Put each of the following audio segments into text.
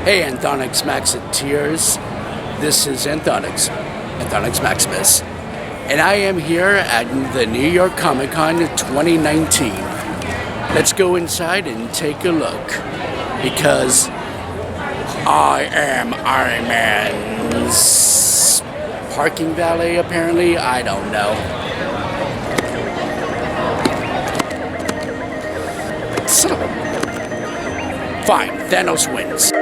Hey, Anthonix Maxiteers. This is Anthonix Maximus. And I am here at the New York Comic Con 2019. Let's go inside and take a look. Because I am Iron Man's parking valet, apparently. I don't know. Son of a... Fine, Thanos wins.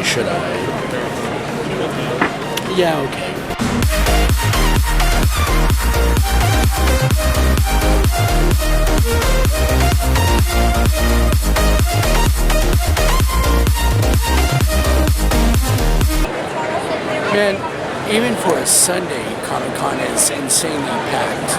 Should I? Yeah, okay. Man, even for a Sunday, Comic-Con is insanely packed.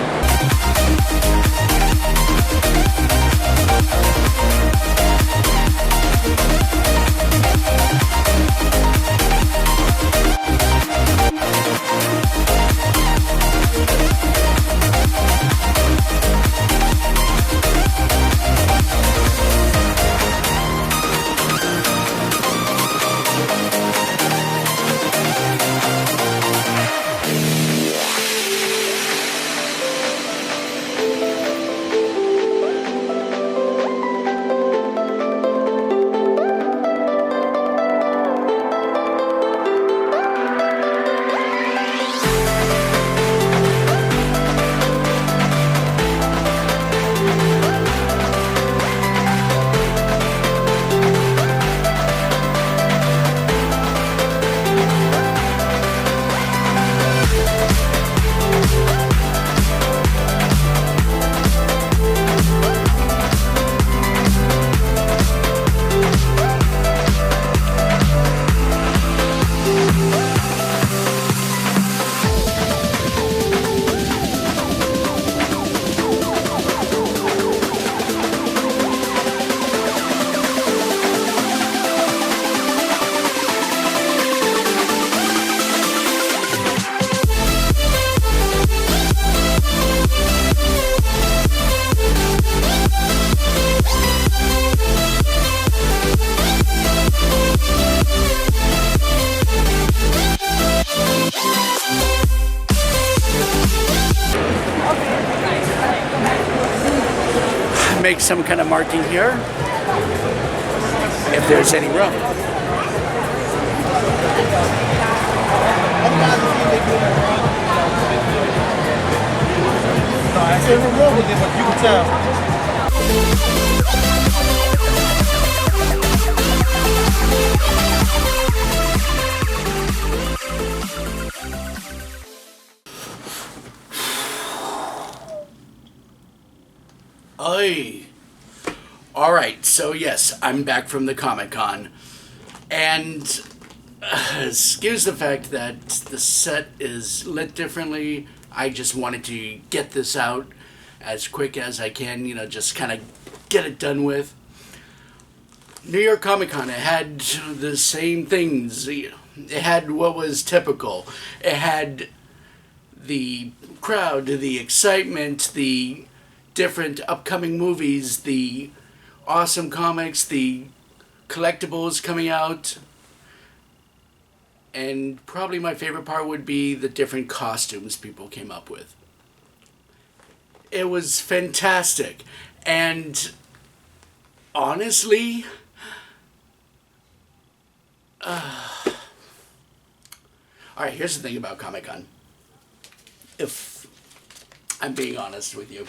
Make some kind of marking here if there's any room. All right, so yes, I'm back from the Comic Con, and excuse the fact that the set is lit differently. I just wanted to get this out as quick as I can, just kind of get it done with. New York Comic Con, it had the same things. It had what was typical. It had the crowd, the excitement, the different upcoming movies, the awesome comics, the collectibles coming out, and probably my favorite part would be the different costumes people came up with. It was fantastic. And honestly, all right, here's the thing about Comic Con. If I'm being honest with you,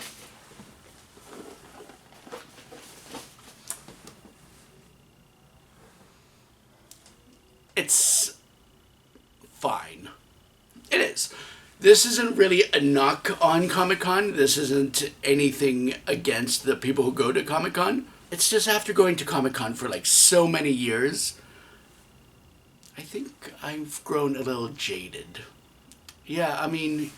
it's fine. It is. This isn't really a knock on Comic Con. This isn't anything against the people who go to Comic Con. It's just after going to Comic Con for like so many years, I think I've grown a little jaded. Yeah, I mean,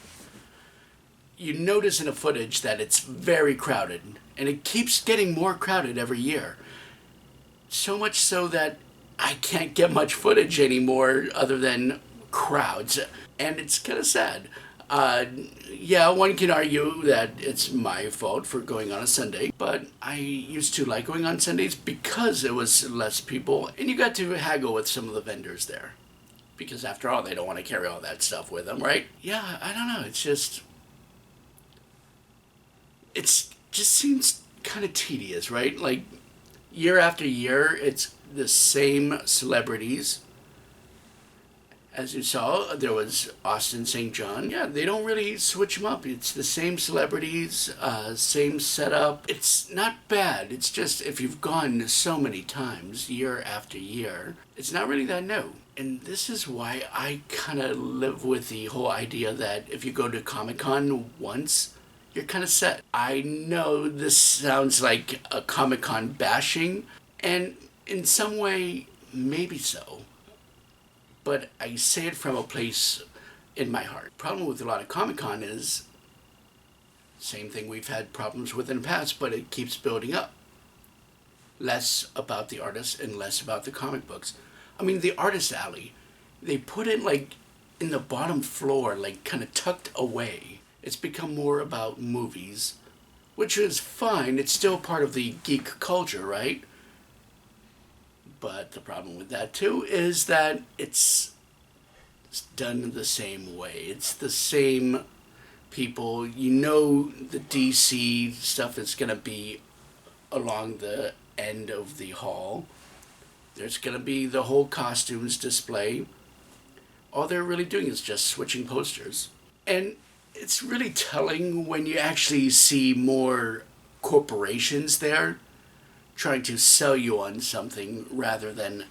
you notice in the footage that it's very crowded, and it keeps getting more crowded every year. So much so that I can't get much footage anymore other than crowds, and it's kind of sad. Yeah, one can argue that it's my fault for going on a Sunday, but I used to like going on Sundays because it was less people, and you got to haggle with some of the vendors there. Because after all, they don't want to carry all that stuff with them, right? Yeah, I don't know, it's just seems kind of tedious, right? Like, year after year, it's the same celebrities. As you saw, there was Austin St. John. Yeah, they don't really switch them up. It's the same celebrities, same setup. It's not bad. It's just if you've gone so many times, year after year, it's not really that new. And this is why I kind of live with the whole idea that if you go to Comic-Con once, you're kind of set. I know this sounds like a Comic-Con bashing, and in some way, maybe so. But I say it from a place in my heart. Problem with a lot of Comic-Con is same thing we've had problems with in the past, but it keeps building up. Less about the artists and less about the comic books. I mean, the artist alley, they put it like in the bottom floor, like kind of tucked away. It's become more about movies, which is fine. It's still part of the geek culture, right? But the problem with that too is that it's done the same way. It's the same people. You know the DC stuff is going to be along the end of the hall. There's going to be the whole costumes display. All they're really doing is just switching posters. And it's really telling when you actually see more corporations there trying to sell you on something rather than,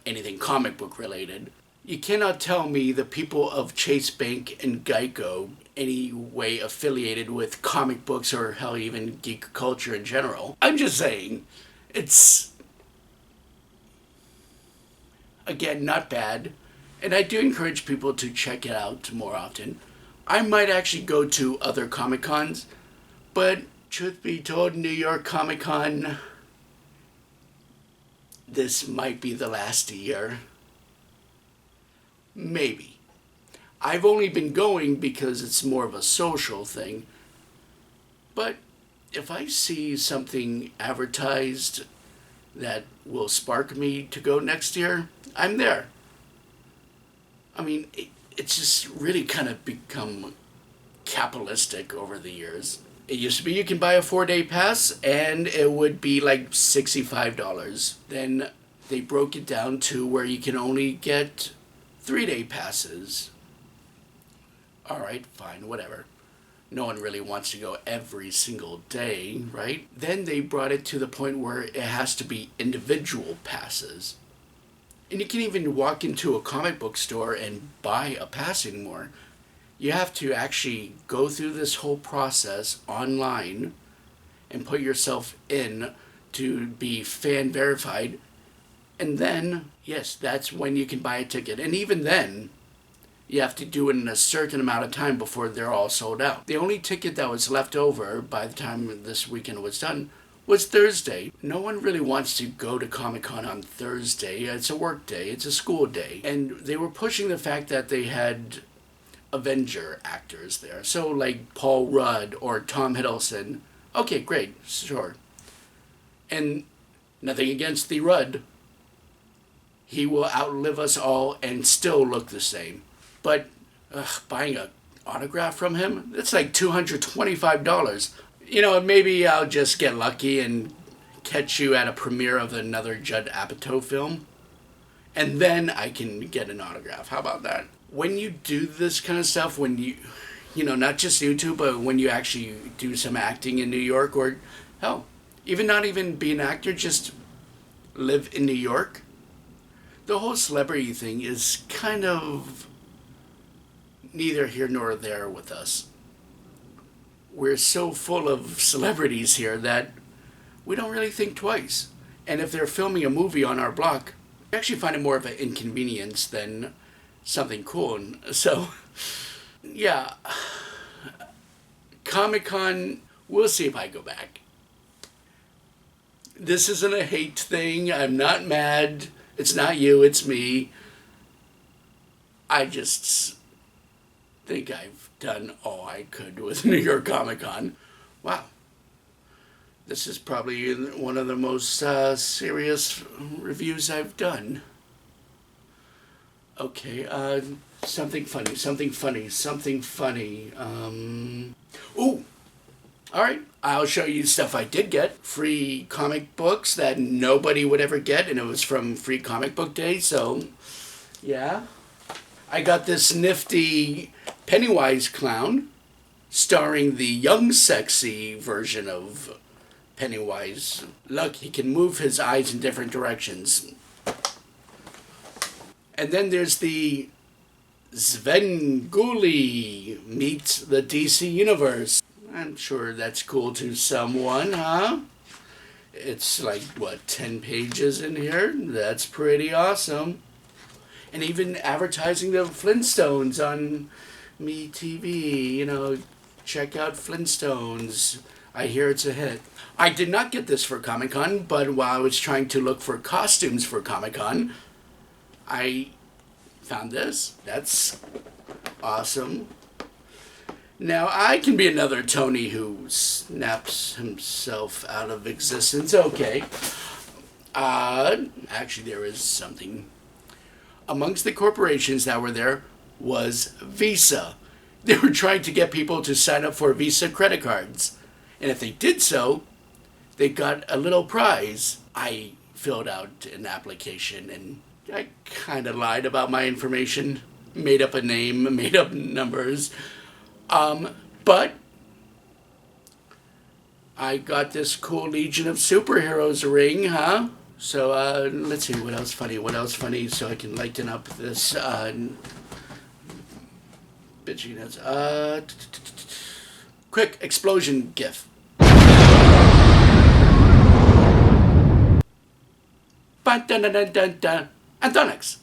anything comic book related. You cannot tell me the people of Chase Bank and Geico, any way affiliated with comic books or hell, even geek culture in general. I'm just saying, it's, again, not bad. And I do encourage people to check it out more often. I might actually go to other Comic Cons, but truth be told, New York Comic Con, this might be the last year. Maybe. I've only been going because it's more of a social thing. But if I see something advertised that will spark me to go next year, I'm there. I mean, it's just really kind of become capitalistic over the years. It used to be you can buy a 4-day pass and it would be like $65. Then they broke it down to where you can only get 3-day passes. All right, fine, whatever. No one really wants to go every single day, right? Then they brought it to the point where it has to be individual passes. And you can't even walk into a comic book store and buy a pass anymore. You have to actually go through this whole process online and put yourself in to be fan verified. And then, yes, that's when you can buy a ticket. And even then, you have to do it in a certain amount of time before they're all sold out. The only ticket that was left over by the time this weekend was done was Thursday. No one really wants to go to Comic-Con on Thursday. It's a work day. It's a school day. And they were pushing the fact that they had Avenger actors there. So like Paul Rudd or Tom Hiddleston. Okay, great, sure. And nothing against the Rudd. He will outlive us all and still look the same. But buying an autograph from him, that's like $225. You know, maybe I'll just get lucky and catch you at a premiere of another Judd Apatow film. And then I can get an autograph. How about that? When you do this kind of stuff, when you know, not just YouTube, but when you actually do some acting in New York, or hell, even not even be an actor, just live in New York, the whole celebrity thing is kind of neither here nor there with us. We're so full of celebrities here that we don't really think twice. And if they're filming a movie on our block, we actually find it more of an inconvenience than something cool. And so, yeah, Comic-Con, we'll see if I go back. This isn't a hate thing. I'm not mad. It's not you, it's me. I just think I've done all I could with New York Comic Con. Wow. This is probably one of the most serious reviews I've done. Okay, something funny. Ooh! Alright, I'll show you stuff I did get. Free comic books that nobody would ever get, and it was from Free Comic Book Day, so yeah. I got this nifty Pennywise clown, starring the young, sexy version of Pennywise. Look, he can move his eyes in different directions. And then there's the Svengoolie meets the DC Universe. I'm sure that's cool to someone, huh? It's like, what, 10 pages in here? That's pretty awesome. And even advertising the Flintstones on MeTV, you know, check out Flintstones. I hear it's a hit. I did not get this for Comic-Con, but while I was trying to look for costumes for Comic-Con, I found this. That's awesome. Now, I can be another Tony who snaps himself out of existence. Okay. Actually, there is something. Amongst the corporations that were there was Visa. They were trying to get people to sign up for Visa credit cards. And if they did so, they got a little prize. I filled out an application and I kind of lied about my information. Made up a name, made up numbers. But I got this cool Legion of Superheroes ring, huh? So, let's see, what else funny, so I can lighten up this, bitchiness. Quick explosion gif. Anthonix.